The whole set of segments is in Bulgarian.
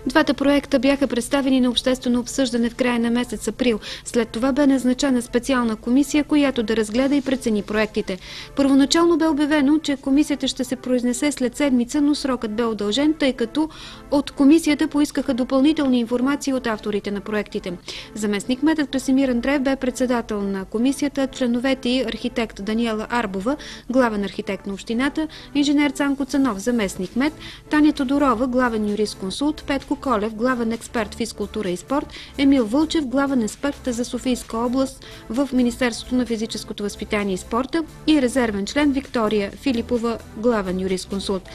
Двата проекта бяха представени на обществено обсъждане в края на месец април. След това бе назначена специална комисия, която да разгледа и прецени проектите. Първоначално бе обявено, че комисията ще се произнесе след седмица, но срокът бе удължен, тъй като от комисията поискаха допълнителни информации от авторите на проектите. Заместник-кметът Красимир Андреев бе председател на комисията, членовете и архитект Даниела Арбова, главен архитект на общината, инженер Цанко Цанов, заместник-кмет, Таня Тодорова, главен юрисконсулт, Петко Колев, главен експерт физкултура и спорт, Емил Вълчев, главен експерт за Софийска област в Министерството на физическото възпитание и спорта и резервен член Виктория Филипова, главен юрисконсулт.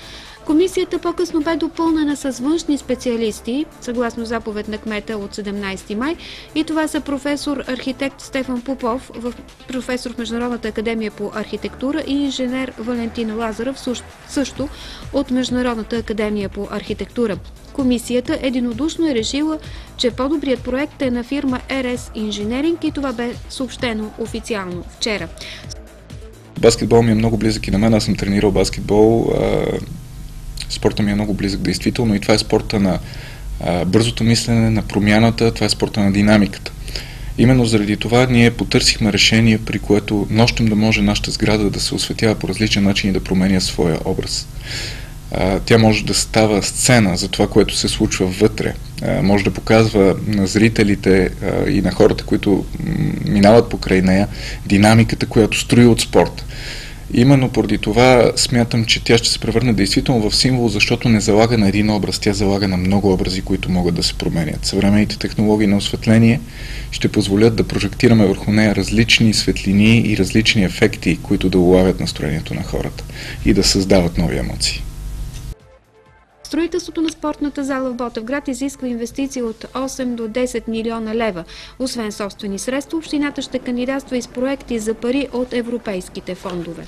Комисията по-късно бе допълнена с външни специалисти, съгласно заповед на кмета от 17 май, и това са професор архитект Стефан Попов, професор в Международната академия по архитектура, и инженер Валентин Лазаров, също от Международната академия по архитектура. Комисията единодушно е решила, че по-добрият проект е на фирма РС Инженеринг и това бе съобщено официално вчера. Баскетбол ми е много близък и на мен, аз съм тренирал баскетбол. Спорта ми е много близък действително и това е спорта на бързото мислене, на промяната, това е спорта на динамиката. Именно заради това ние потърсихме решение, при което нощем да може нашата сграда да се осветява по различен начин и да променя своя образ. Тя може да става сцена за това, което се случва вътре. Може да показва на зрителите и на хората, които минават покрай нея, динамиката, която строи от спорт. Именно поради това смятам, че тя ще се превърне действително в символ, защото не залага на един образ, тя залага на много образи, които могат да се променят. Съвременните технологии на осветление ще позволят да прожектираме върху нея различни светлини и различни ефекти, които да улавят настроението на хората и да създават нови емоции. Строителството на спортната зала в Ботевград изисква инвестиции от 8 до 10 милиона лева. Освен собствени средства, общината ще кандидатства и с проекти за пари от европейските фондове.